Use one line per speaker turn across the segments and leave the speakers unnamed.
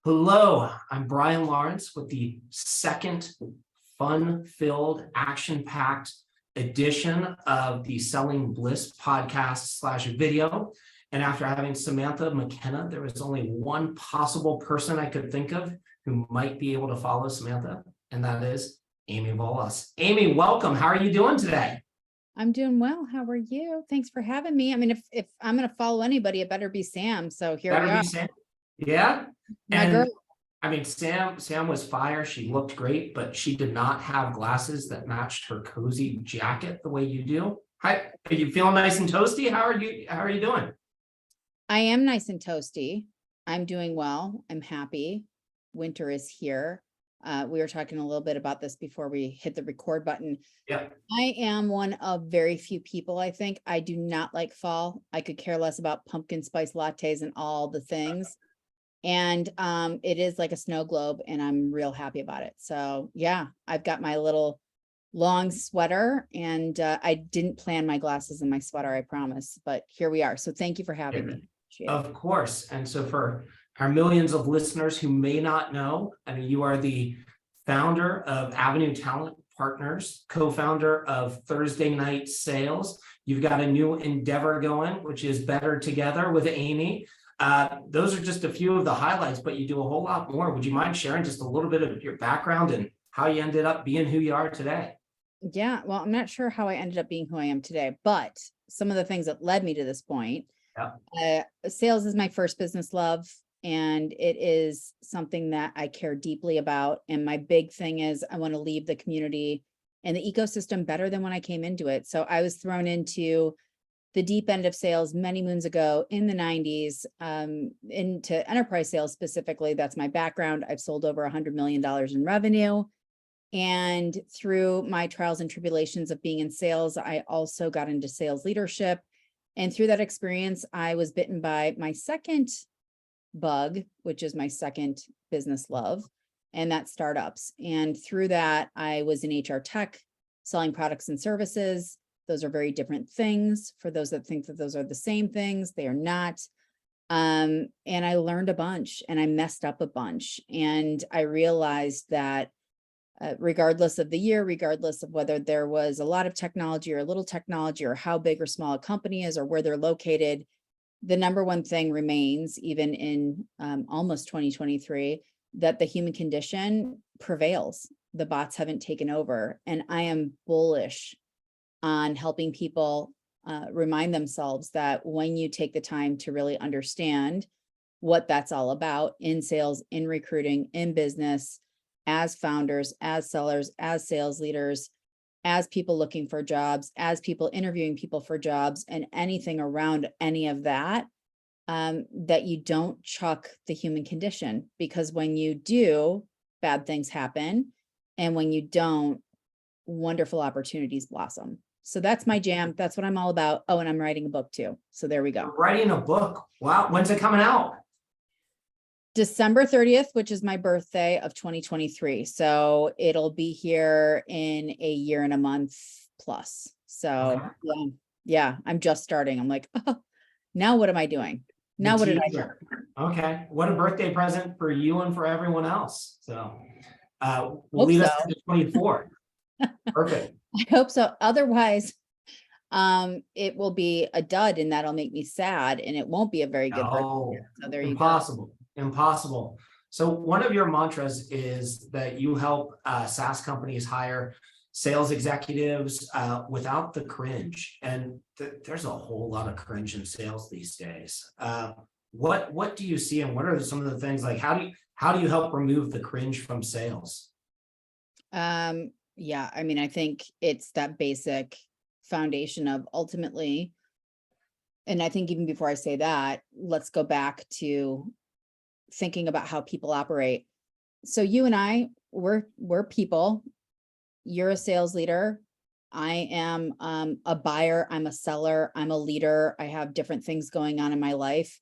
Hello, I'm Brian Lawrence with the second fun-filled, action-packed edition of the Selling Bliss podcast slash video. And after having Samantha McKenna, there was only one possible person I could think of who might be able to follow Samantha, and that is Amy Volas. Amy, welcome. How are you doing today?
I'm doing well. How are you? Thanks for having me. I mean, if I'm going to follow anybody, it better be Sam. So here we are.
Sam. Yeah.
My girl.
I mean, Sam was fire. She looked great, but she did not have glasses that matched her cozy jacket the way you do. Hi, are you feeling nice and toasty? How are you doing?
I am nice and toasty. I'm doing well. I'm happy. Winter is here. We were talking a little bit about this before we hit the record button.
Yeah.
I am one of very few people, I think. I do not like fall. I could care less about pumpkin spice lattes and all the things. And it is like a snow globe, and I'm real happy about it. So yeah, I've got my little long sweater, and I didn't plan my glasses and my sweater, I promise. But here we are. So thank you for having me.
Of course. And so for our millions of listeners who may not know, I mean, you are the founder of Avenue Talent Partners, co-founder of Thursday Night Sales. You've got a new endeavor going, which is Better Together with Amy. Those are just a few of the highlights, but you do a whole lot more. Would you mind sharing just a little bit of your background and how you ended up being who you are today?
Yeah, well, I'm not sure how I ended up being who I am today, but some of the things that led me to this point.
Yeah.
Sales is my first business love, and it is something that I care deeply about. And my big thing is I want to leave the community and the ecosystem better than when I came into it. So I was thrown into the deep end of sales many moons ago in the 90s, into enterprise sales specifically. That's my background. I've sold over $100 million in revenue. And through my trials and tribulations of being in sales, I also got into sales leadership. And through that experience, I was bitten by my second bug, which is my second business love, and that's startups. And through that, I was in HR tech, selling products and services. Those are very different things. For those that think that those are the same things, they are not. And I learned a bunch, and I messed up a bunch. And I realized that regardless of the year, regardless of whether there was a lot of technology or a little technology, or how big or small a company is, or where they're located, the number one thing remains, even in almost 2023, that the human condition prevails. The bots haven't taken over. And I am bullish on helping people remind themselves that when you take the time to really understand what that's all about in sales, in recruiting, in business, as founders, as sellers, as sales leaders, as people looking for jobs, as people interviewing people for jobs, and anything around any of that, that you don't chuck the human condition, because when you do, bad things happen. And when you don't, wonderful opportunities blossom. So that's my jam. That's what I'm all about. Oh, and I'm writing a book too. So there we go.
Writing a book. Wow. When's it coming out?
December 30th, which is my birthday of 2023. So it'll be here in a year and a month plus. So
Okay.
yeah, I'm just starting. I'm like, oh, now what am I doing? Now what did I do?
Okay. What a birthday present for you and for everyone else. So we'll
Hope
lead us
so.
to 24. Perfect.
I hope so. Otherwise, it will be a dud, and that'll make me sad, and it won't be a very good birthday. So there you go.
Impossible. So one of your mantras is that you help SaaS companies hire sales executives without the cringe. And there's a whole lot of cringe in sales these days. What do you see, and what are some of the things, like how do you help remove the cringe from sales?
Yeah, I mean, I think it's that basic foundation of ultimately, and I think even before I say that, let's go back to thinking about how people operate. So you and I, we're people. You're a sales leader. I am a buyer. I'm a seller. I'm a leader. I have different things going on in my life.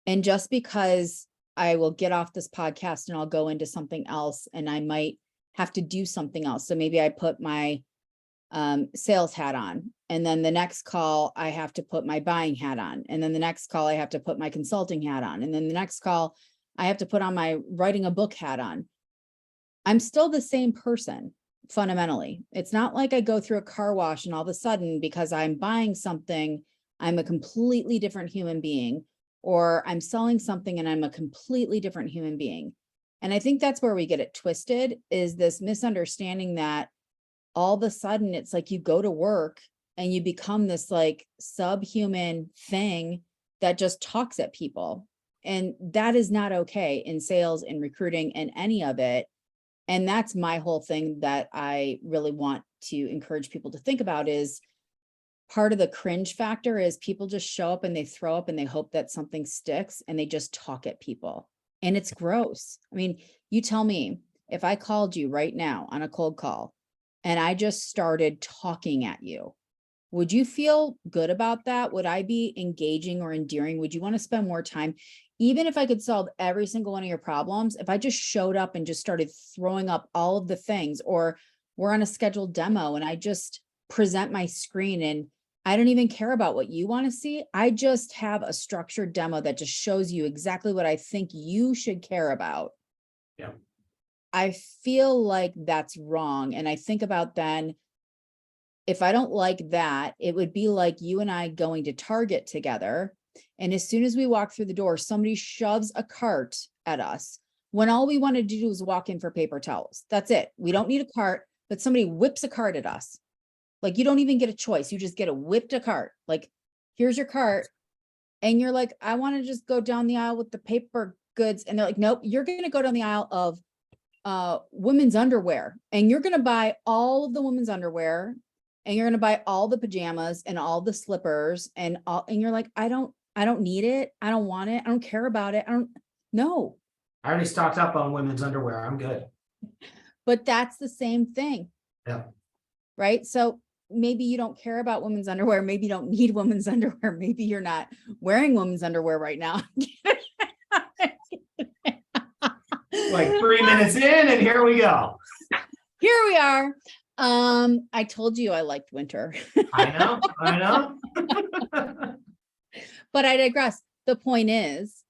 And just because I will get off this podcast and I'll go into something else, and I might have to do something else. So maybe I put my sales hat on, and then the next call I have to put my buying hat on, and then the next call I have to put my consulting hat on, and then the next call I have to put on my writing a book hat on. I'm still the same person fundamentally. It's not like I go through a car wash and all of a sudden, because I'm buying something, I'm a completely different human being, or I'm selling something and I'm a completely different human being. And I think that's where we get it twisted, is this misunderstanding that all of a sudden it's like you go to work and you become this like subhuman thing that just talks at people. And that is not okay in sales and recruiting and any of it. And that's my whole thing that I really want to encourage people to think about, is part of the cringe factor is people just show up and they throw up and they hope that something sticks and they just talk at people. And it's gross. I mean, you tell me, if I called you right now on a cold call and I just started talking at you, would you feel good about that? Would I be engaging or endearing? Would you want to spend more time? Even if I could solve every single one of your problems, if I just showed up and just started throwing up all of the things, or we're on a scheduled demo and I just present my screen and I don't even care about what you want to see. I just have a structured demo that just shows you exactly what I think you should care about.
Yeah.
I feel like that's wrong. And I think about then, if I don't like that, it would be like you and I going to Target together. And as soon as we walk through the door, somebody shoves a cart at us when all we wanted to do was walk in for paper towels. That's it. We don't need a cart, but somebody whips a cart at us. Like, you don't even get a choice. You just get a whipped a cart. Like, here's your cart. And you're like, I want to just go down the aisle with the paper goods. And they're like, nope, you're going to go down the aisle of women's underwear. And you're going to buy all of the women's underwear. And you're going to buy all the pajamas and all the slippers and all. And you're like, I don't need it. I don't want it. I don't care about it. I don't know.
I already stocked up on women's underwear. I'm good.
But that's the same thing.
Yeah.
Right. So maybe you don't care about women's underwear. Maybe you don't need women's underwear. Maybe you're not wearing women's underwear right now.
Like 3 minutes in and here we go.
Here we are. I told you I liked winter.
I know.
But I digress. The point is,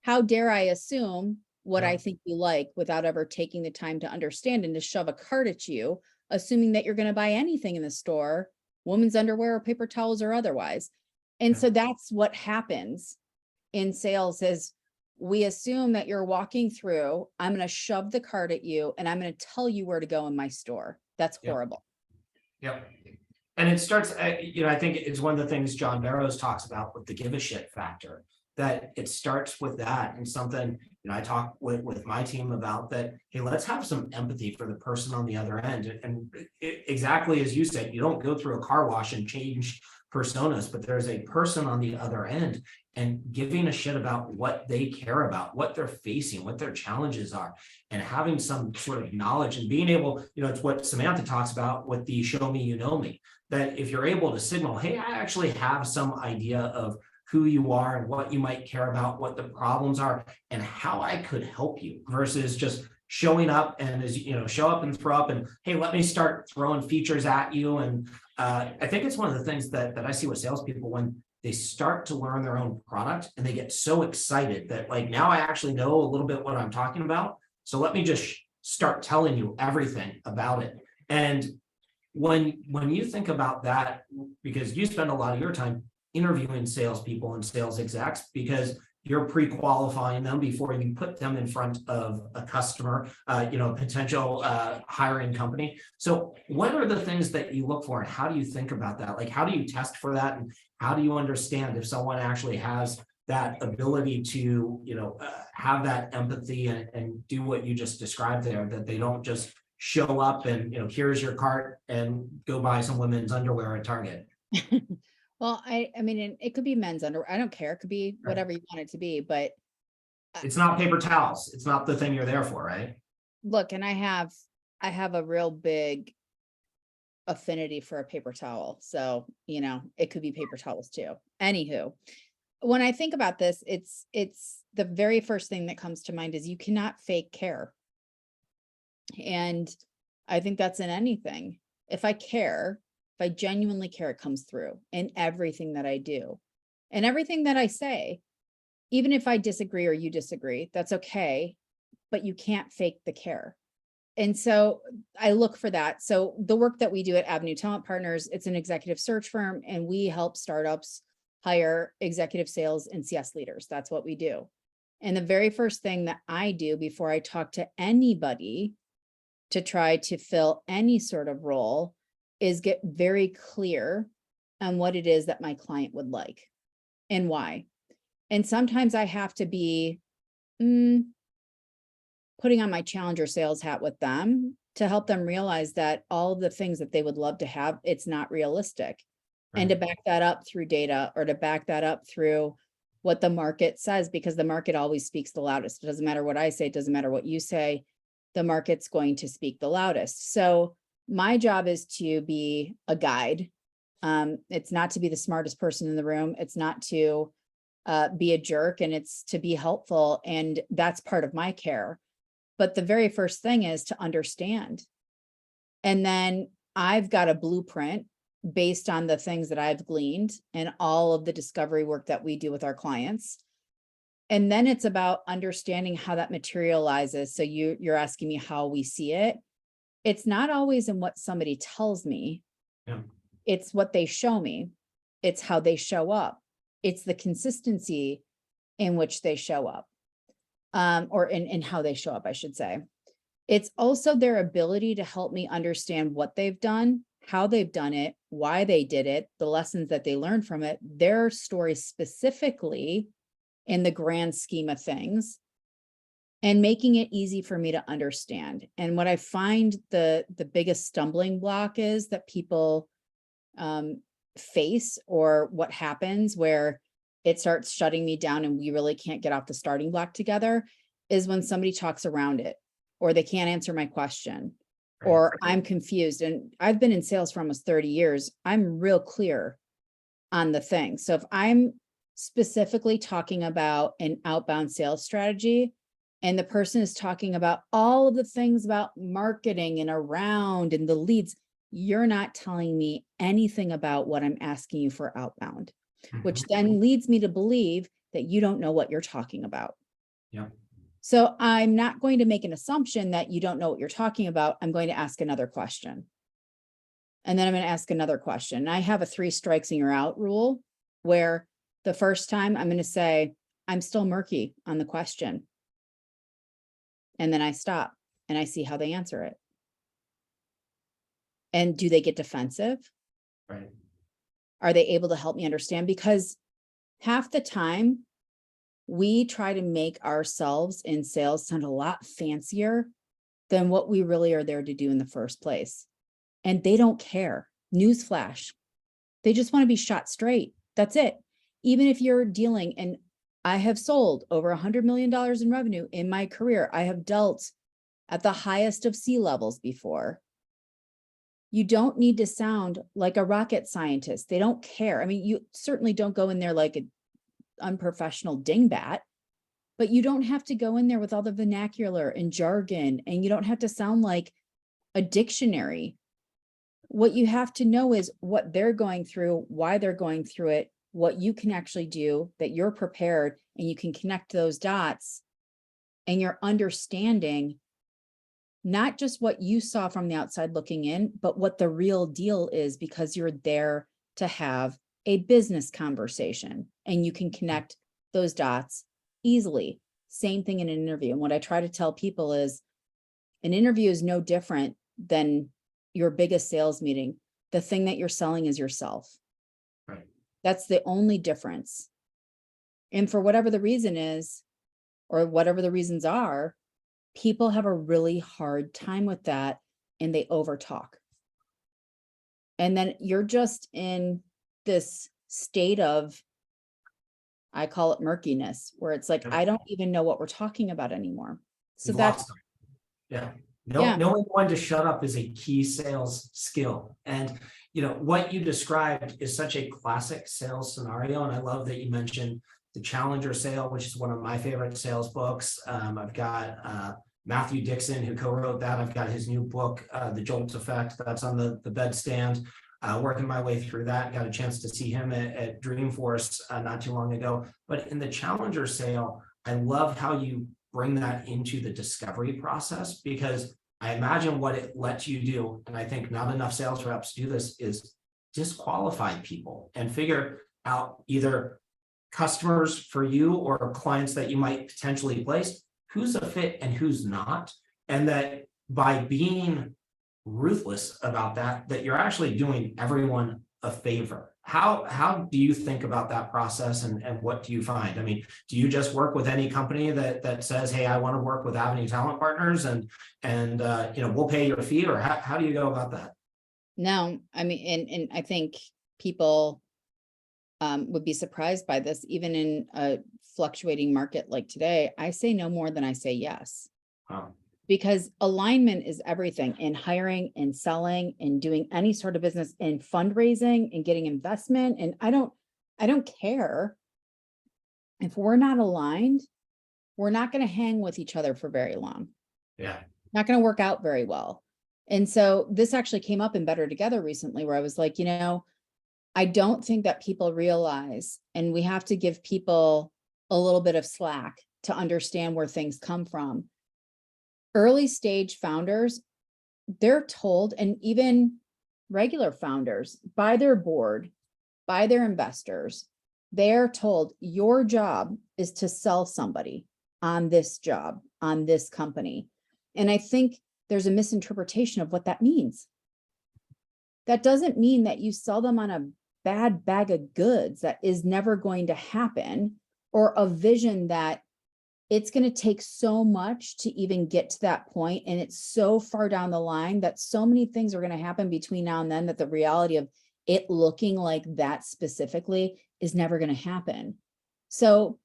how dare I assume what
Yeah.
I think you like without ever taking the time to understand and to shove a cart at you, assuming that you're going to buy anything in the store, women's underwear or paper towels or otherwise. And
Yeah.
so that's what happens in sales, is we assume that you're walking through, I'm going to shove the cart at you and I'm going to tell you where to go in my store. That's
Yeah.
horrible.
Yep. And it starts, I think it's one of the things John Barrows talks about with the give a shit factor, that it starts with that, and something, I talk with my team about that. Hey, let's have some empathy for the person on the other end. And exactly as you said, you don't go through a car wash and change personas, but there's a person on the other end, and giving a shit about what they care about, what they're facing, what their challenges are, and having some sort of knowledge and being able, it's what Samantha talks about with the show me, you know me, that if you're able to signal, hey, I actually have some idea of who you are and what you might care about, what the problems are, and how I could help you, versus just showing up and show up and throw up and, hey, let me start throwing features at you. And I think it's one of the things that I see with salespeople when they start to learn their own product and they get so excited that, like, now I actually know a little bit what I'm talking about. So let me just start telling you everything about it. And when you think about that, because you spend a lot of your time interviewing salespeople and sales execs, because you're pre-qualifying them before you put them in front of a customer, potential hiring company. So what are the things that you look for and how do you think about that? Like, how do you test for that? And how do you understand if someone actually has that ability to, have that empathy and do what you just described there, that they don't just show up and, here's your cart and go buy some women's underwear at Target?
Well, I mean, it could be men's underwear. I don't care. It could be whatever you want it to be, but
It's not paper towels. It's not the thing you're there for, right?
look, and I have a real big affinity for a paper towel. So, it could be paper towels too. Anywho, when I think about this, it's the very first thing that comes to mind is you cannot fake care. And I think that's in anything. If I care, if I genuinely care, it comes through in everything that I do and everything that I say. even if I disagree or you disagree, that's okay, but you can't fake the care. And so I look for that. So the work that we do at Avenue Talent Partners, it's an executive search firm, and we help startups hire executive sales and CS leaders. That's what we do. And the very first thing that I do before I talk to anybody to try to fill any sort of role is get very clear on what it is that my client would like and why. And sometimes I have to be putting on my challenger sales hat with them to help them realize that all of the things that they would love to have, it's not realistic. And to back that up through data, or to back that up through what the market says, because the market always speaks the loudest. It doesn't matter what I say, it doesn't matter what you say, the market's going to speak the loudest. So my job is to be a guide. It's not to be the smartest person in the room. It's not to be a jerk, and it's to be helpful. And that's part of my care. But the very first thing is to understand. And then I've got a blueprint based on the things that I've gleaned and all of the discovery work that we do with our clients. And then it's about understanding how that materializes. So you're asking me how we see it. It's not always in what somebody tells me.
Yeah.
It's what they show me. It's how they show up. It's the consistency in which they show up, or in how they show up, I should say. It's also their ability to help me understand what they've done, how they've done it, why they did it, the lessons that they learned from it, their story specifically in the grand scheme of things, and making it easy for me to understand. And what I find the biggest stumbling block is that people face, or what happens where it starts shutting me down and we really can't get off the starting block together, is when somebody talks around it, or they can't answer my question, or I'm confused. And I've been in sales for almost 30 years. I'm real clear on the thing. So if I'm specifically talking about an outbound sales strategy, and the person is talking about all of the things about marketing and around and the leads, you're not telling me anything about what I'm asking you for outbound, which then leads me to believe that you don't know what you're talking about.
Yeah.
So I'm not going to make an assumption that you don't know what you're talking about. I'm going to ask another question. And then I'm going to ask another question. And I have a 3 strikes and you're out rule, where the first time I'm going to say, I'm still murky on the question. And then I stop and I see how they answer it. And do they get defensive?
Right.
Are they able to help me understand? Because half the time we try to make ourselves in sales sound a lot fancier than what we really are there to do in the first place. And they don't care. Newsflash. They just want to be shot straight. That's it. Even if you're dealing, and I have sold over $100 million in revenue in my career. I have dealt at the highest of C-levels before. You don't need to sound like a rocket scientist. They don't care. I mean, you certainly don't go in there like an unprofessional dingbat, but you don't have to go in there with all the vernacular and jargon, and you don't have to sound like a dictionary. What you have to know is what they're going through, why they're going through it, what you can actually do, that you're prepared and you can connect those dots, and you're understanding not just what you saw from the outside looking in, but what the real deal is, because you're there to have a business conversation and you can connect those dots easily. Same thing in an interview. And what I try to tell people is an interview is no different than your biggest sales meeting. The thing that you're selling is yourself.
Right.
That's the only difference. And for whatever the reason is, or whatever the reasons are, people have a really hard time with that, and they overtalk. And then you're just in this state of, I call it murkiness, where it's like, I don't even know what we're talking about anymore. So
You've
that's,
lost them. Yeah.
Yeah.
Knowing when to shut up is a key sales skill. And what you described is such a classic sales scenario. And I love that you mentioned the Challenger sale, which is one of my favorite sales books. I've got Matthew Dixon, who co-wrote that. I've got his new book, The Jolt Effect, that's on the bedstand. working my way through that. Got a chance to see him at Dreamforce not too long ago. But in the Challenger sale, I love how you bring that into the discovery process, because I imagine what it lets you do, and I think not enough sales reps do this, is disqualify people and figure out either customers for you or clients that you might potentially place, who's a fit and who's not. And that by being ruthless about that, that you're actually doing everyone a favor. How do you think about that process, and what do you find? I mean, do you just work with any company that says, hey, I want to work with Avenue Talent Partners and we'll pay your fee, or how do you go about that?
No, I mean, and I think people would be surprised by this. Even in a fluctuating market like today, I say no more than I say yes.
Wow.
Because alignment is everything in hiring and selling and doing any sort of business, and fundraising and getting investment. And I don't care if we're not aligned, we're not going to hang with each other for very long.
Yeah.
Not going to work out very well. And so this actually came up in Better Together recently, where I was like, I don't think that people realize, and we have to give people a little bit of slack to understand where things come from. Early stage founders, they're told, and even regular founders, by their board, by their investors, they're told your job is to sell somebody on this job, on this company. And I think there's a misinterpretation of what that means. That doesn't mean that you sell them on a bad bag of goods that is never going to happen, or a vision that it's going to take so much to even get to that point, and it's so far down the line that so many things are going to happen between now and then that the reality of it looking like that specifically is never going to happen. So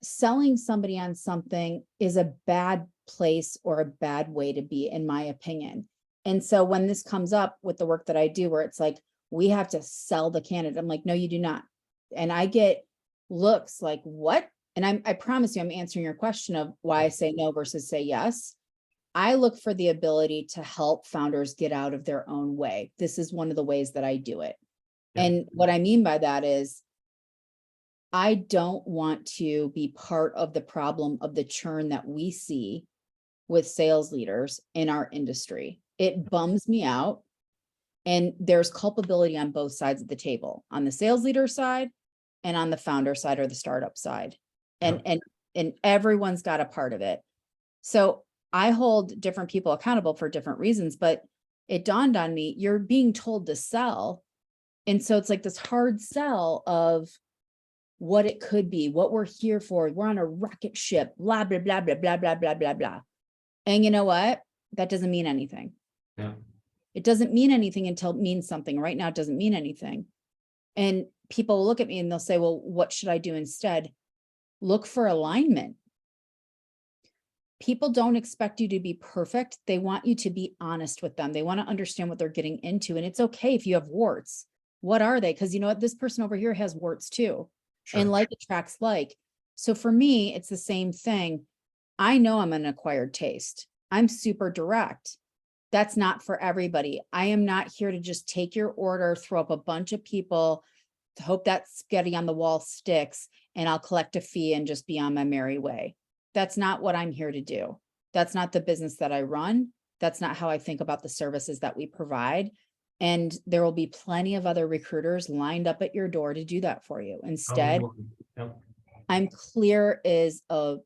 selling somebody on something is a bad place or a bad way to be, in my opinion. And so when this comes up with the work that I do, where it's like, we have to sell the candidate, I'm like, no, you do not. And I get looks like, what? And I promise you, I'm answering your question of why I say no versus say yes. I look for the ability to help founders get out of their own way. This is one of the ways that I do it.
Yeah.
And what I mean by that is, I don't want to be part of the problem of the churn that we see with sales leaders in our industry. It bums me out. And there's culpability on both sides of the table, on the sales leader side and on the founder side or the startup side. And everyone's got a part of it. So I hold different people accountable for different reasons, but it dawned on me, you're being told to sell. And so it's like this hard sell of what it could be, what we're here for. We're on a rocket ship, blah, blah, blah, blah, blah, blah, blah, blah, blah. And you know what? That doesn't mean anything.
Yeah.
It doesn't mean anything until it means something. Right now, it doesn't mean anything. And people will look at me and they'll say, well, what should I do instead? Look for alignment. People don't expect you to be perfect. They want you to be honest with them. They want to understand what they're getting into. And it's okay if you have warts. What are they? Because you know what? This person over here has warts too.
Sure.
And like attracts like. So for me, it's the same thing. I know I'm an acquired taste. I'm super direct. That's not for everybody. I am not here to just take your order, throw up a bunch of people, to hope that spaghetti on the wall sticks, and I'll collect a fee and just be on my merry way. That's not what I'm here to do. That's not the business that I run. That's not how I think about the services that we provide. And there will be plenty of other recruiters lined up at your door to do that for you. Instead,
Yep.
I'm clear as a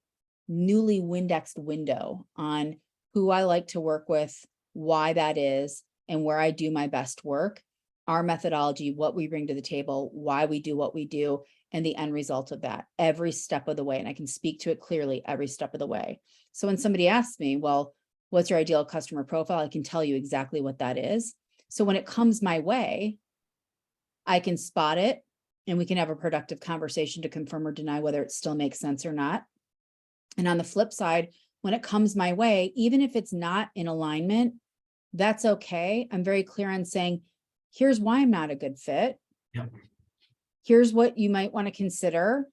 newly Windexed window on who I like to work with, why that is, and where I do my best work, our methodology, what we bring to the table, why we do what we do, and the end result of that every step of the way. And I can speak to it clearly every step of the way. So when somebody asks me, well, what's your ideal customer profile? I can tell you exactly what that is. So when it comes my way, I can spot it and we can have a productive conversation to confirm or deny whether it still makes sense or not. And on the flip side, when it comes my way, even if it's not in alignment, that's okay. I'm very clear on saying, here's why I'm not a good fit.
Yep.
Here's what you might want to consider.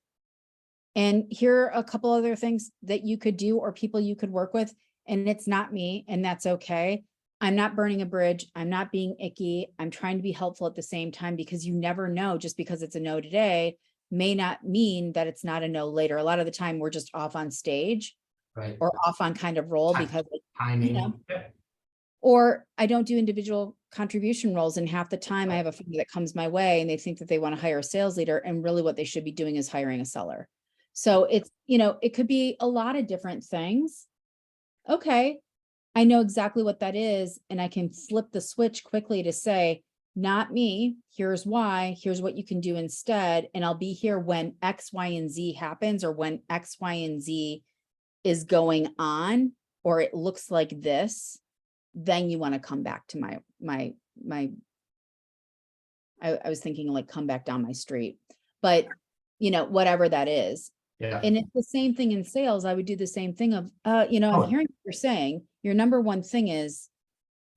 And here are a couple other things that you could do or people you could work with. And it's not me, and that's okay. I'm not burning a bridge. I'm not being icky. I'm trying to be helpful at the same time, because you never know, just because it's a no today may not mean that it's not a no later. A lot of the time we're just off on stage
Right.
or off on kind of role because,
Timing.
or I don't do individual contribution roles. And half the time I have a firm that comes my way and they think that they want to hire a sales leader. And really what they should be doing is hiring a seller. So it's, it could be a lot of different things. Okay. I know exactly what that is. And I can flip the switch quickly to say, not me. Here's why. Here's what you can do instead. And I'll be here when X, Y, and Z happens, or when X, Y, and Z is going on, or it looks like this. Then you want to come back to I was thinking like come back down my street, but whatever that is.
Yeah.
And it's the same thing in sales. I would do the same thing of, I'm hearing what you're saying. Your number one thing is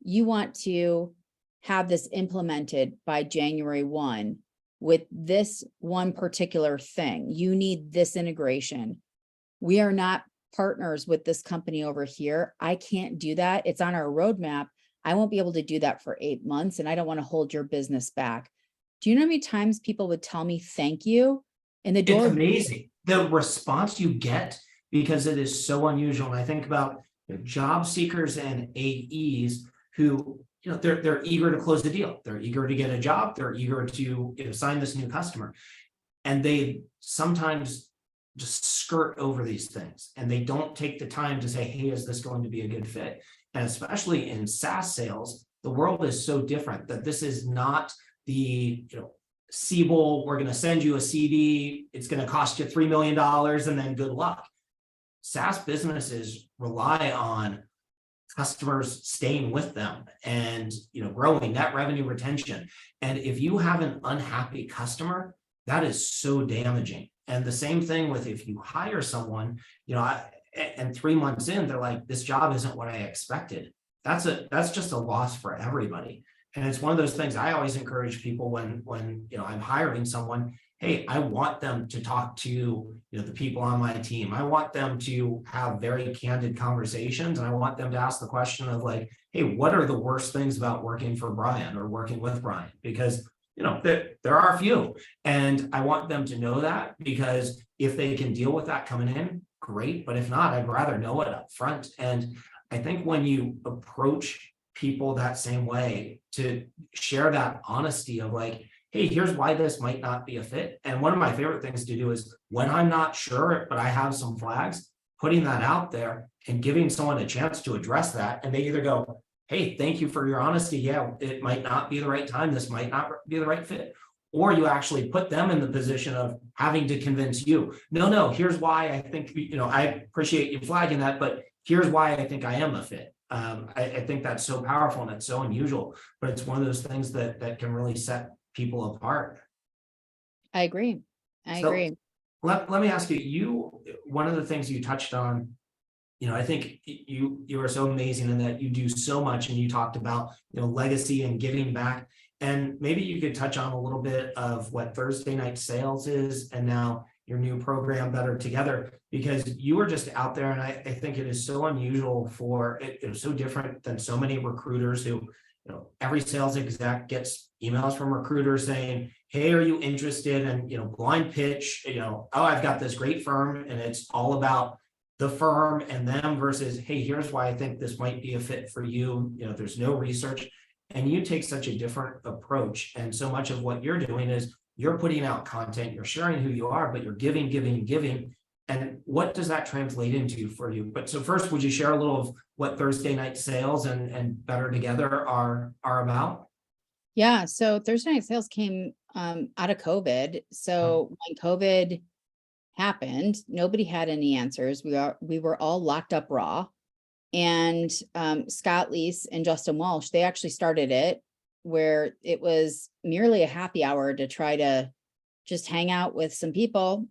you want to have this implemented by January 1 with this one particular thing. You need this integration. We are not partners with this company over here. I can't do that. It's on our roadmap. I won't be able to do that for 8 months, and I don't want to hold your business back. Do you know how many times people would tell me thank you? And the door.
It's amazing the response you get, because it is so unusual. And I think about job seekers and AEs who, they're eager to close the deal. They're eager to get a job. They're eager to sign this new customer. And they sometimes just skirt over these things and they don't take the time to say, hey, is this going to be a good fit? And especially in SaaS sales, the world is so different that this is not the, Siebel, we're going to send you a CD. It's going to cost you $3 million and then good luck. SaaS businesses rely on customers staying with them and, growing net revenue retention. And if you have an unhappy customer, that is so damaging. And the same thing with if you hire someone, and 3 months in, they're like, this job isn't what I expected. That's just a loss for everybody. And it's one of those things I always encourage people when I'm hiring someone. Hey, I want them to talk to the people on my team. I want them to have very candid conversations, and I want them to ask the question of like, hey, what are the worst things about working for Brian or working with Brian? Because there are a few, and I want them to know that, because if they can deal with that coming in, great. But if not, I'd rather know it up front. And I think when you approach people that same way, to share that honesty of like, hey, here's why this might not be a fit. And one of my favorite things to do is when I'm not sure, but I have some flags, putting that out there and giving someone a chance to address that. And they either go, hey, thank you for your honesty. Yeah, it might not be the right time. This might not be the right fit. Or you actually put them in the position of having to convince you, no, here's why I think, I appreciate you flagging that, but here's why I think I am a fit. I think that's so powerful and it's so unusual, but it's one of those things that can really set people apart.
I agree. I agree.
Let me ask you, one of the things you touched on, I think you are so amazing in that you do so much, and you talked about, legacy and giving back. And maybe you could touch on a little bit of what Thursday Night Sales is, and now your new program, Better Together, because you were just out there. And I think it is so unusual for it, so different than so many recruiters who, every sales exec gets emails from recruiters saying, hey, are you interested in, blind pitch, oh, I've got this great firm, and it's all about the firm and them versus, hey, here's why I think this might be a fit for you. There's no research. And you take such a different approach. And so much of what you're doing is you're putting out content, you're sharing who you are, but you're giving. And what does that translate into for you? But so first, would you share a little of what Thursday Night Sales and Better Together are about?
Yeah. So Thursday Night Sales came out of COVID. So when COVID happened, nobody had any answers. We were all locked up raw. And Scott Leese and Justin Walsh, they actually started it, where it was merely a happy hour to try to just hang out with some people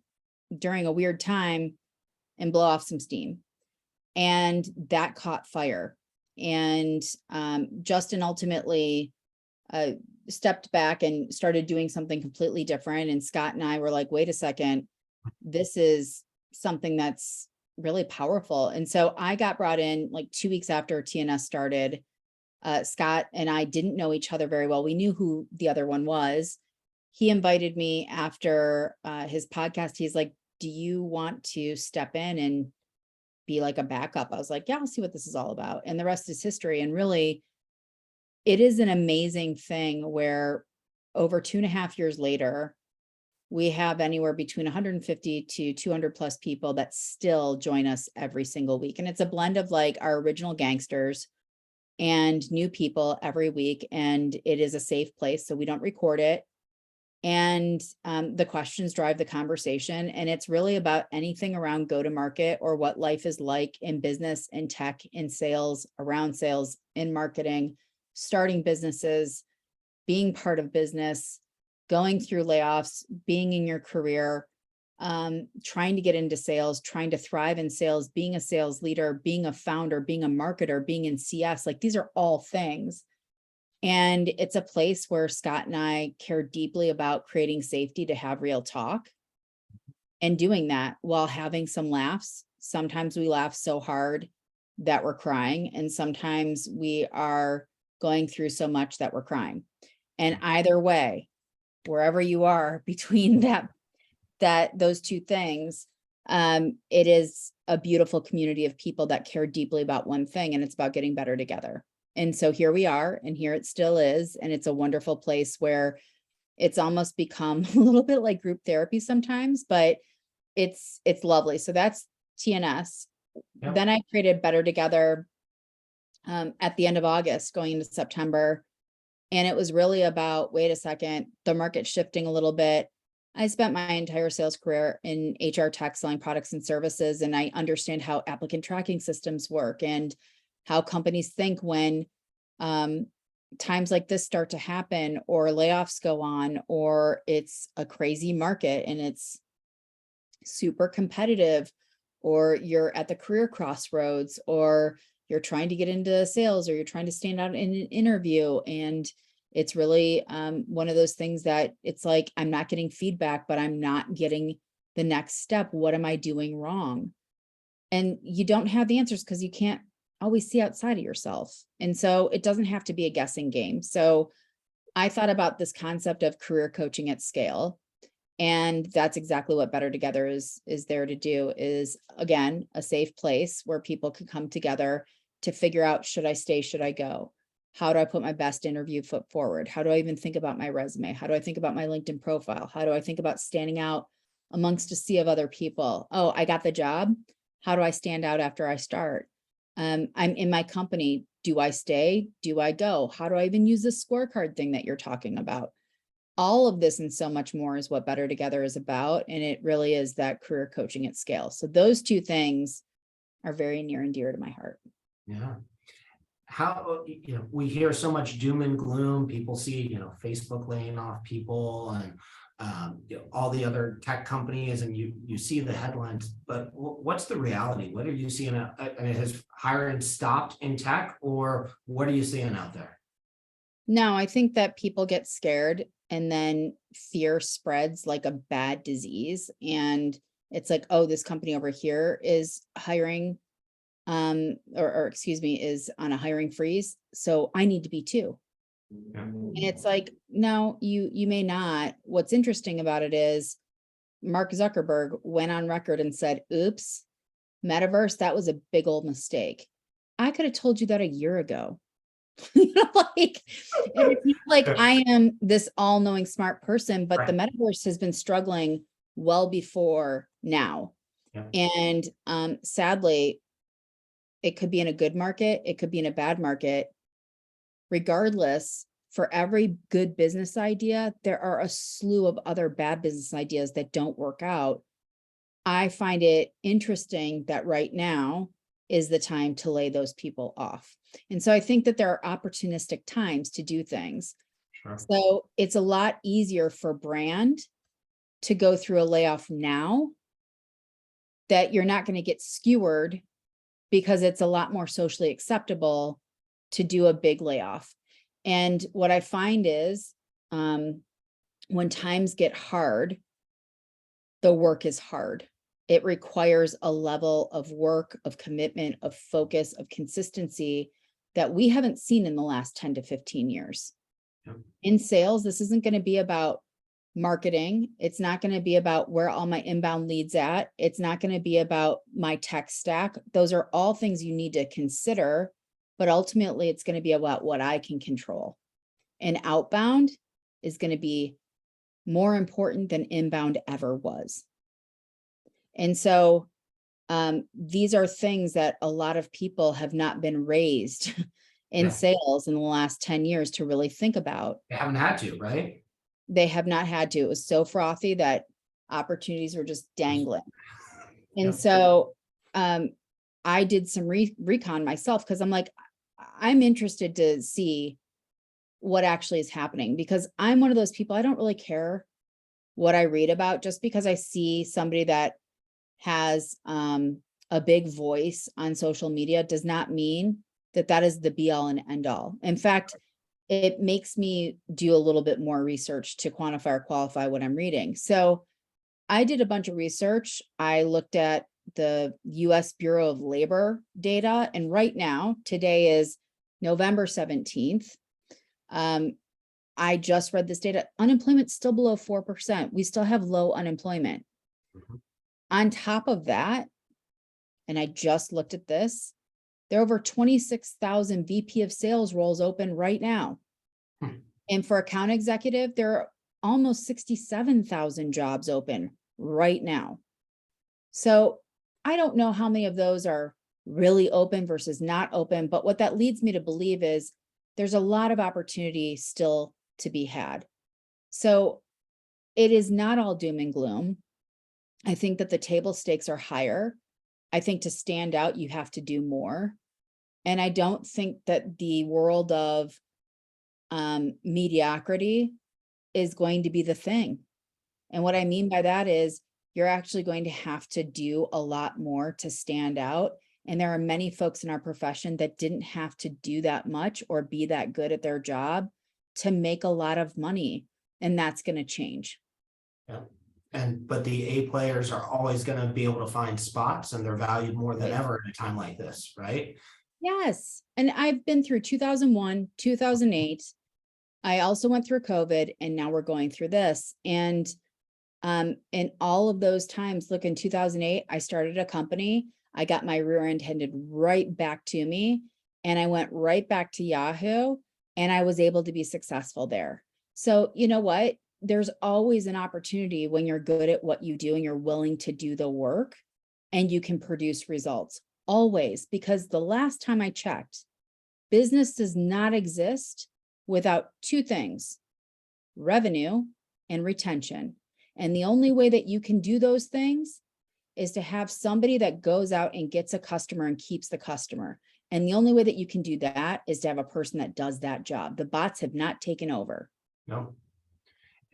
during a weird time and blow off some steam. And that caught fire. And Justin ultimately stepped back and started doing something completely different. And Scott and I were like, wait a second, this is something that's really powerful. And so I got brought in like 2 weeks after TNS started Scott and I didn't know each other very well. We knew who the other one was. He invited me after his podcast. He's like, do you want to step in and be like a backup? I was like, yeah, I'll see what this is all about. And the rest is history. And really, it is an amazing thing where over 2.5 years later, we have anywhere between 150 to 200 plus people that still join us every single week. And it's a blend of like our original gangsters and new people every week. And it is a safe place, so we don't record it. And the questions drive the conversation. And it's really about anything around go-to-market or what life is like in business, in tech, in sales, around sales, in marketing, starting businesses, being part of business, going through layoffs, being in your career, trying to get into sales, trying to thrive in sales, being a sales leader, being a founder, being a marketer, being in CS. Like, these are all things. And it's a place where Scott and I care deeply about creating safety to have real talk and doing that while having some laughs. Sometimes we laugh so hard that we're crying, and sometimes we are going through so much that we're crying. And either way, wherever you are between those two things, it is a beautiful community of people that care deeply about one thing, and it's about getting better together. And so here we are, and here it still is. And it's a wonderful place where it's almost become a little bit like group therapy sometimes, but it's lovely. So that's TNS.
Yep.
Then I created Better Together at the end of August, going into September. And it was really about, wait a second, the market's shifting a little bit. I spent my entire sales career in HR tech selling products and services, and I understand how applicant tracking systems work and how companies think when times like this start to happen, or layoffs go on, or it's a crazy market and it's super competitive, or you're at the career crossroads, or you're trying to get into sales, or you're trying to stand out in an interview. And it's really one of those things that it's like, I'm not getting feedback, but I'm not getting the next step. What am I doing wrong? And you don't have the answers because you can't always see outside of yourself. And so it doesn't have to be a guessing game. So I thought about this concept of career coaching at scale. And that's exactly what Better Together is there to do, is, again, a safe place where people can come together to figure out, should I stay? Should I go? How do I put my best interview foot forward? How do I even think about my resume? How do I think about my LinkedIn profile? How do I think about standing out amongst a sea of other people? Oh, I got the job. How do I stand out after I start? I'm in my company. Do I stay? Do I go? How do I even use this scorecard thing that you're talking about? All of this and so much more is what Better Together is about. And it really is that career coaching at scale. So those two things are very near and dear to my heart.
Yeah. How, we hear so much doom and gloom. People see, Facebook laying off people, and all the other tech companies, and you see the headlines, but what's the reality? What are you seeing? Has hiring stopped in tech, or what are you seeing out there?
No, I think that people get scared, and then fear spreads like a bad disease. And it's like, oh, this company over here is hiring, or excuse me, is on a hiring freeze, so I need to be too.
Yeah.
And it's like, no, you may not. What's interesting about it is Mark Zuckerberg went on record and said, oops, metaverse, that was a big old mistake. I could have told you that a year ago. Like, and it's not like I am this all-knowing smart person, but the metaverse has been struggling well before now.
Yeah.
And sadly, it could be in a good market, it could be in a bad market. Regardless, for every good business idea, there are a slew of other bad business ideas that don't work out. I find it interesting that right now is the time to lay those people off. And so I think that there are opportunistic times to do things.
Sure.
So it's a lot easier for brand to go through a layoff now, that you're not going to get skewered, because it's a lot more socially acceptable to do a big layoff. And what I find is when times get hard, the work is hard. It requires a level of work, of commitment, of focus, of consistency that we haven't seen in the last 10 to 15 years.
Yep.
In sales, this isn't going to be about marketing. It's not going to be about where all my inbound leads at. It's not going to be about my tech stack. Those are all things you need to consider, but ultimately it's going to be about what I can control. And outbound is going to be more important than inbound ever was. And so these are things that a lot of people have not been raised in
Yeah.
sales in the last 10 years to really think about.
They haven't had to, right?
They have not had to. It was so frothy that opportunities were just dangling. And
Yep.
so I did some recon myself because I'm like, I'm interested to see what actually is happening, because I'm one of those people, I don't really care what I read about. Just because I see somebody that has a big voice on social media does not mean that that is the be all and end all. In fact, it makes me do a little bit more research to quantify or qualify what I'm reading. So I did a bunch of research. I looked at the US Bureau of Labor data, and right now, today is November 17th. I just read this data. Unemployment's still below 4%. We still have low unemployment.
Mhm.
On top of that, and I just looked at this, there are over 26,000 VP of sales roles open right now.
Hmm.
And for account executive, there are almost 67,000 jobs open right now. So I don't know how many of those are really open versus not open, but what that leads me to believe is there's a lot of opportunity still to be had. So it is not all doom and gloom. I think that the table stakes are higher. I think to stand out, you have to do more. And I don't think that the world of mediocrity is going to be the thing. And what I mean by that is you're actually going to have to do a lot more to stand out. And there are many folks in our profession that didn't have to do that much or be that good at their job to make a lot of money. And that's going to change.
Yeah. But the A players are always going to be able to find spots, and they're valued more than
Right.
ever at a time like this, right?
Yes. And I've been through 2001, 2008. I also went through COVID, and now we're going through this. And in all of those times, look, in 2008, I started a company. I got my rear end handed right back to me, and I went right back to Yahoo, and I was able to be successful there. So you know what? There's always an opportunity when you're good at what you do and you're willing to do the work and you can produce results. Always, because the last time I checked, business does not exist without two things: revenue and retention. And the only way that you can do those things is to have somebody that goes out and gets a customer and keeps the customer. And the only way that you can do that is to have a person that does that job. The bots have not taken over.
No.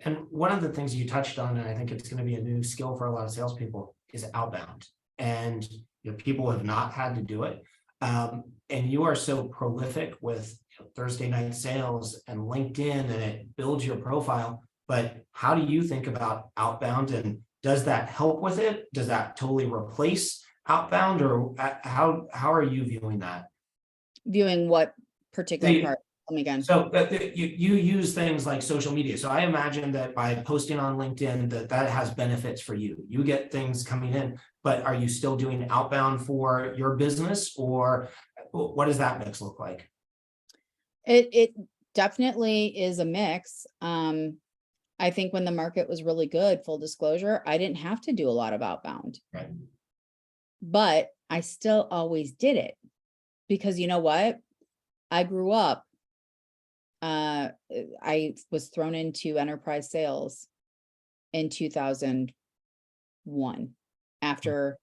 And one of the things you touched on, and I think it's going to be a new skill for a lot of salespeople, is outbound. And people have not had to do it. And you are so prolific with Thursday night sales and LinkedIn, and it builds your profile. But how do you think about outbound, and does that help with it? Does that totally replace outbound, or how are you viewing that?
Viewing what particular
The,
part? Tell me again.
so you use things like social media. So I imagine that by posting on LinkedIn, that has benefits for you. You get things coming in, but are you still doing outbound for your business, or what does that mix look like?
It definitely is a mix. I think when the market was really good, full disclosure, I didn't have to do a lot of outbound,
Right.
but I still always did it because you know what? I grew up, I was thrown into enterprise sales in 2001 after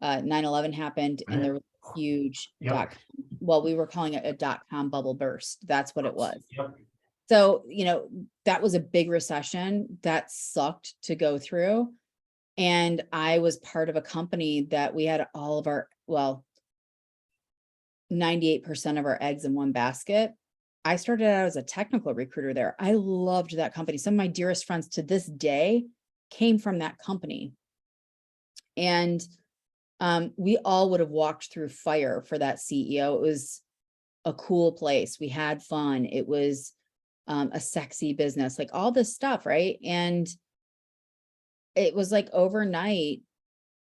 9/11 happened, and
Right.
there was a huge
Yep.
well, we were calling it a dot-com bubble burst. That's what it was.
Yep.
So, that was a big recession that sucked to go through. And I was part of a company that we had all of our, 98% of our eggs in one basket. I started out as a technical recruiter there. I loved that company. Some of my dearest friends to this day came from that company. And we all would have walked through fire for that CEO. It was a cool place. We had fun. It was a sexy business, like all this stuff, right? And it was like overnight,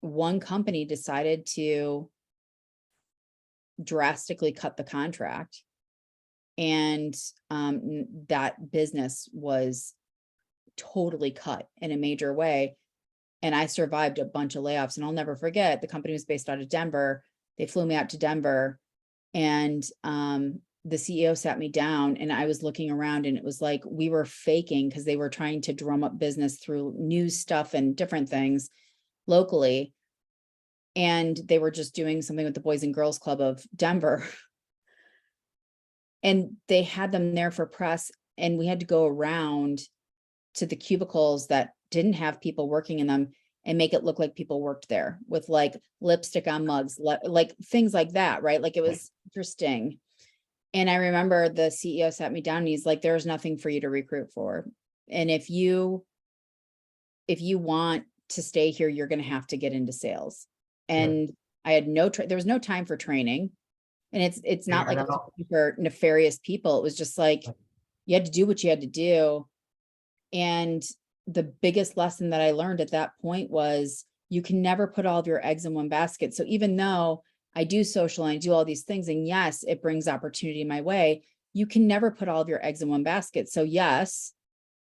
one company decided to drastically cut the contract. And that business was totally cut in a major way. And I survived a bunch of layoffs. And I'll never forget, the company was based out of Denver. They flew me out to Denver, and the CEO sat me down, and I was looking around, and it was like we were faking, because they were trying to drum up business through news stuff and different things locally. And they were just doing something with the Boys and Girls Club of Denver. And they had them there for press, and we had to go around to the cubicles that didn't have people working in them and make it look like people worked there, with like lipstick on mugs, like things like that, right? Like it was interesting. And I remember the CEO sat me down, and he's like, there's nothing for you to recruit for. And if you want to stay here, you're going to have to get into sales. And I had there was no time for training. And it's not like it's for nefarious people. It was just like, you had to do what you had to do. And the biggest lesson that I learned at that point was, you can never put all of your eggs in one basket. So even though I do social and I do all these things, and yes, it brings opportunity my way, you can never put all of your eggs in one basket. So yes,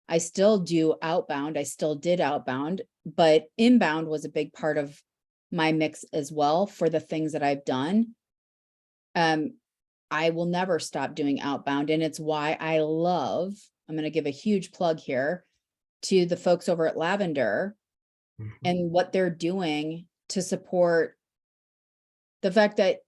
I still do outbound. I still did outbound, but inbound was a big part of my mix as well for the things that I've done. I will never stop doing outbound. And it's why I'm going to give a huge plug here to the folks over at Lavender and what they're doing to support the fact that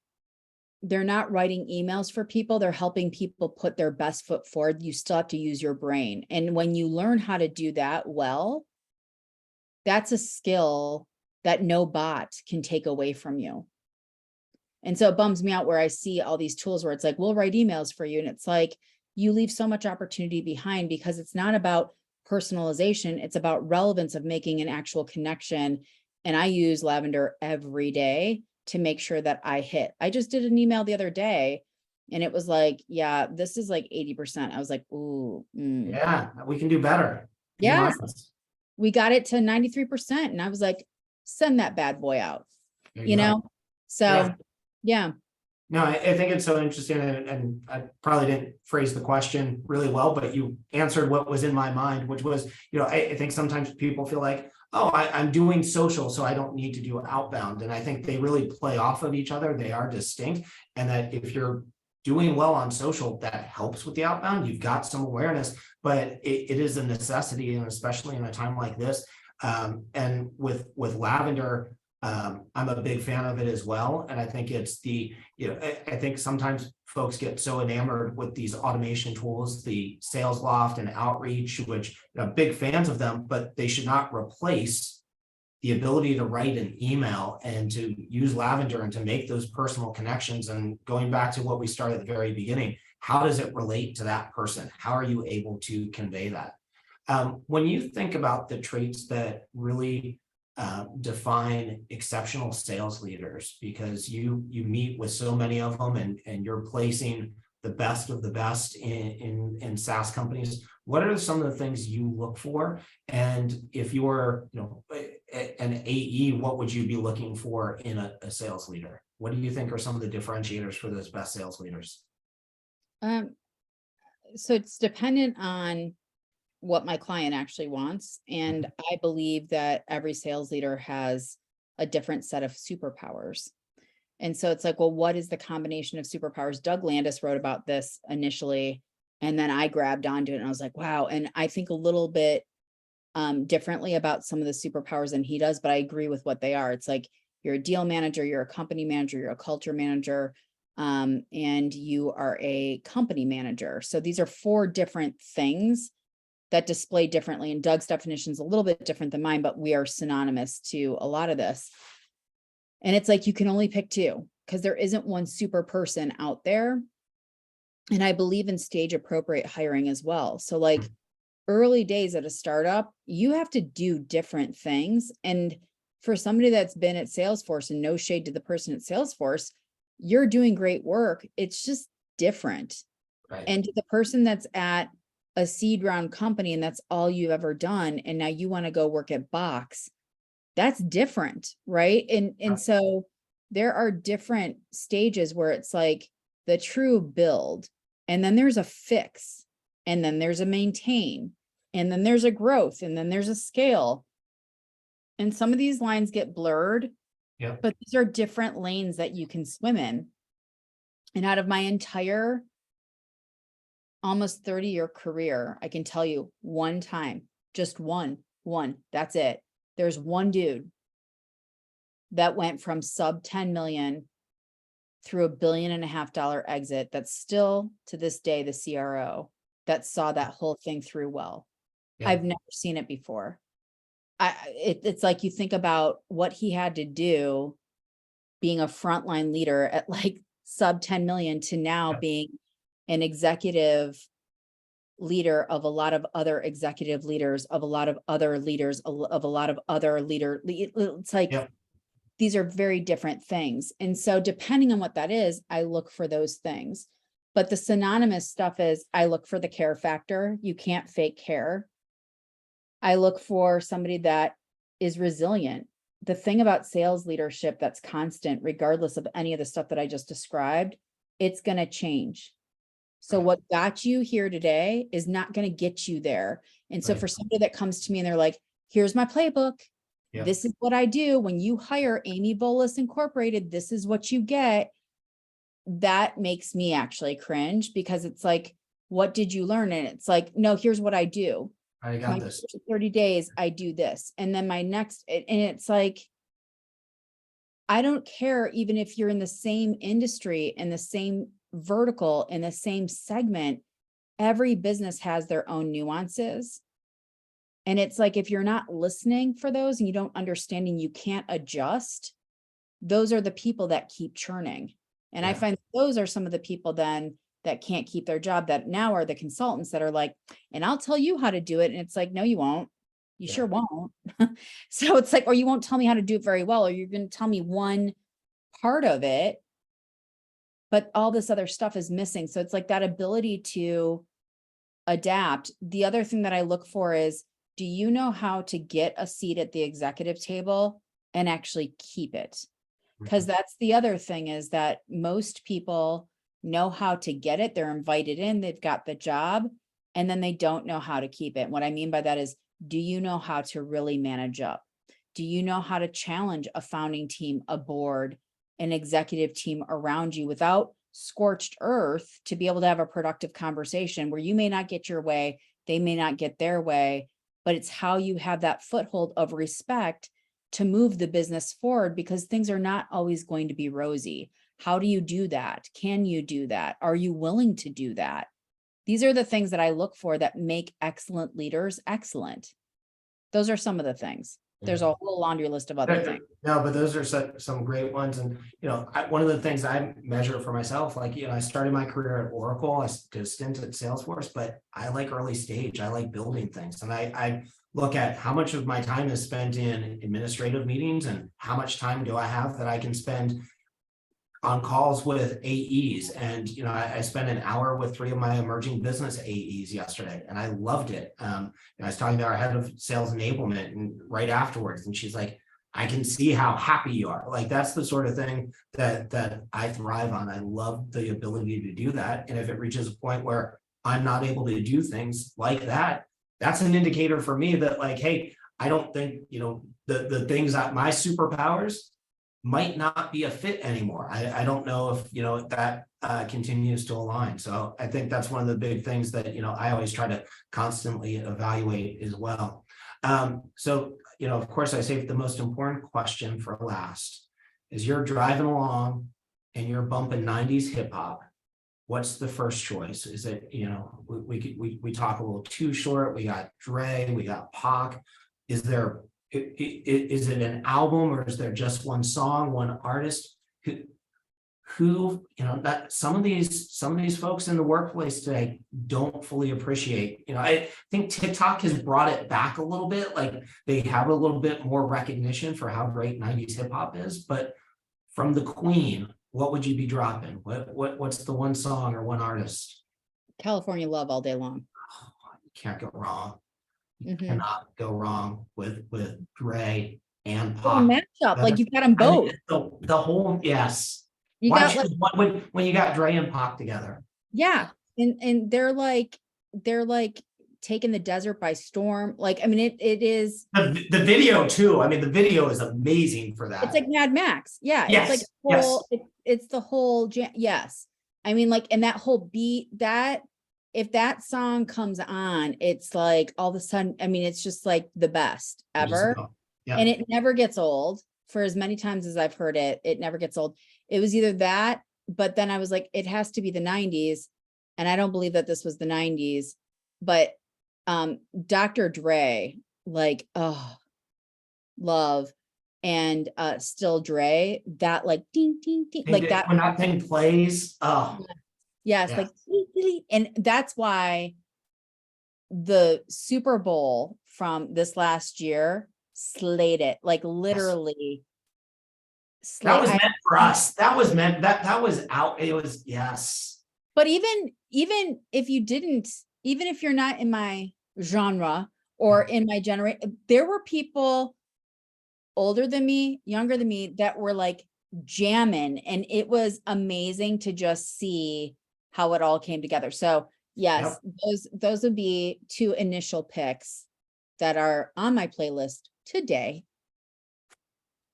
they're not writing emails for people. They're helping people put their best foot forward. You still have to use your brain. And when you learn how to do that well, that's a skill that no bot can take away from you. And so it bums me out where I see all these tools where it's like, we'll write emails for you. And it's like, you leave so much opportunity behind, because it's not about personalization. It's about relevance of making an actual connection. And I use Lavender every day to make sure that I hit. I just did an email the other day, and it was like, yeah, this is like 80%. I was like, ooh.
Yeah, we can do better.
Yes. We got it to 93%. And I was like, send that bad boy out, you know? So yeah.
No, I think it's so interesting, and I probably didn't phrase the question really well, but you answered what was in my mind, which was, I think sometimes people feel like, oh, I'm doing social, so I don't need to do outbound. And I think they really play off of each other. They are distinct. And that if you're doing well on social, that helps with the outbound. You've got some awareness, but it is a necessity, and especially in a time like this. And with Lavender, I'm a big fan of it as well. And I think it's I think sometimes folks get so enamored with these automation tools, the Sales Loft and Outreach, which big fans of them, but they should not replace the ability to write an email and to use Lavender and to make those personal connections. And going back to what we started at the very beginning, how does it relate to that person? How are you able to convey that? When you think about the traits that really define exceptional sales leaders, because you meet with so many of them, and you're placing the best of the best in SaaS companies, what are some of the things you look for? And if you're an AE, what would you be looking for in a sales leader? What do you think are some of the differentiators for those best sales leaders?
So it's dependent on what my client actually wants. And I believe that every sales leader has a different set of superpowers. And so it's like, well, what is the combination of superpowers? Doug Landis wrote about this initially, and then I grabbed onto it and I was like, wow. And I think a little bit differently about some of the superpowers than he does, but I agree with what they are. It's like, you're a deal manager, you're a company manager, you're a culture manager, and you are a company manager. So these are 4 different things that display differently. And Doug's definition is a little bit different than mine, but we are synonymous to a lot of this. And it's like, you can only pick 2, because there isn't one super person out there. And I believe in stage appropriate hiring as well. So like early days at a startup, you have to do different things. And for somebody that's been at Salesforce, and no shade to the person at Salesforce, you're doing great work. It's just different.
Right.
And to the person that's at a seed round company and that's all you've ever done, and now you want to go work at Box, that's different, right? And so there are different stages where it's like the true build, and then there's a fix, and then there's a maintain, and then there's a growth, and then there's a scale. And some of these lines get blurred,
Yeah.
but these are different lanes that you can swim in. And out of my entire almost 30-year career, I can tell you one time, just one, that's it. There's one dude that went from sub 10 million through $1.5 billion exit. That's still to this day, the CRO that saw that whole thing through well.
Yeah.
I've never seen it before. It's like you think about what he had to do being a frontline leader at like sub 10 million to now being an executive leader of a lot of other executive leaders, of a lot of other leaders, of a lot of other leader. It's like, these are very different things. And so depending on what that is, I look for those things. But the synonymous stuff is I look for the care factor. You can't fake care. I look for somebody that is resilient. The thing about sales leadership that's constant, regardless of any of the stuff that I just described, it's going to change. So what got you here today is not going to get you there. And so for somebody that comes to me and they're like, here's my playbook. This is what I do. When you hire Amy Volas Incorporated, this is what you get. That makes me actually cringe, because it's like, what did you learn? And it's like, no, here's what I do.
I got this.
30 days, I do this. And then my next, and it's like, I don't care even if you're in the same industry, in the same vertical, in the same segment, every business has their own nuances. And it's like, if you're not listening for those and you don't understand and you can't adjust, those are the people that keep churning. And I find those are some of the people then that can't keep their job, that now are the consultants that are like, and I'll tell you how to do it. And it's like, no, you won't. You sure won't. So it's like, or you won't tell me how to do it very well, or you're going to tell me one part of it, but all this other stuff is missing. So it's like that ability to adapt. The other thing that I look for is, do you know how to get a seat at the executive table and actually keep it? Because that's the other thing, is that most people know how to get it. They're invited in, they've got the job, and then they don't know how to keep it. What I mean by that is, do you know how to really manage up? Do you know how to challenge a founding team, a board, an executive team around you without scorched earth, to be able to have a productive conversation where you may not get your way, they may not get their way, but it's how you have that foothold of respect to move the business forward, because things are not always going to be rosy. How do you do that? Can you do that? Are you willing to do that? These are the things that I look for that make excellent leaders excellent. Those are some of the things. There's a whole laundry list of other things.
No, but those are some great ones. And, one of the things I measure for myself, like, I started my career at Oracle. I did a stint at Salesforce, but I like early stage. I like building things. And I look at how much of my time is spent in administrative meetings and how much time do I have that I can spend on calls with AEs. And, I spent an hour with 3 of my emerging business AEs yesterday, and I loved it. I was talking to our head of sales enablement and right afterwards, and she's like, I can see how happy you are. Like, that's the sort of thing that I thrive on. I love the ability to do that. And if it reaches a point where I'm not able to do things like that, that's an indicator for me that, like, hey, I don't think, the things that my superpowers might not be a fit anymore. I don't know if, that continues to align. So I think that's one of the big things that, I always try to constantly evaluate as well. So, of course, I saved the most important question for last. Is you're driving along and you're bumping 90s hip hop, what's the first choice? Is it, we talk a little Too Short, we got Dre, we got Pac. Is it an album, or is there just one song, one artist who that some of these folks in the workplace today don't fully appreciate? I think TikTok has brought it back a little bit. Like, they have a little bit more recognition for how great 90s hip hop is, but from the Queen what would you be dropping? What's the one song or one artist?
California Love all day long.
You can't go wrong. You
Mhm.
cannot go wrong with Dre and
Well,
Pac.
matchup, like you've got them
I mean,
both.
the whole, yes.
You
Why
got like,
choose one when you got Dre and Pac together?
yeah, and they're like taking the desert by storm. Like, I mean, it is,
The video too. I mean, the video is amazing for that.
it's like Mad Max. Yeah, it's like
Yes,
whole, it's the whole yes. I mean, like, and that whole beat, that if that song comes on, it's like all of a sudden, I mean, it's just like the best ever.
Yeah.
And it never gets old. For as many times as I've heard it, it never gets old. It was either that, but then I was like, it has to be the 90s. And I don't believe that this was the 90s, but Dr. Dre, like, oh, love. And Still Dre, that like ding, ding, ding, like that.
When that thing plays, oh.
Yes,
Yeah.
like, and that's why the Super Bowl from this last year slayed it, like literally.
That was meant for us. That was meant, that was out. It was, yes.
But even if you didn't, even if you're not in my genre or in my generation, there were people older than me, younger than me, that were like jamming, and it was amazing to just see how it all came together. So yes, those would be two initial picks that are on my playlist today.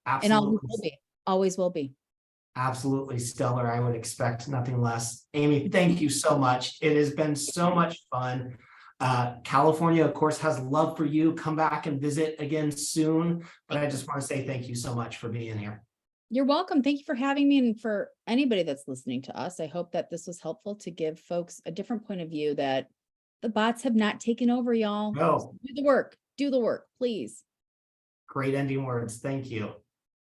And
Absolutely.
always will be.
Absolutely stellar. I would expect nothing less. Amy, thank you so much. It has been so much fun. California, of course, has love for you. Come back and visit again soon. But I just want to say thank you so much for being here.
You're welcome. Thank you for having me. And for anybody that's listening to us, I hope that this was helpful to give folks a different point of view, that the bots have not taken over, y'all.
No.
Do the work, please.
Great ending words. Thank you.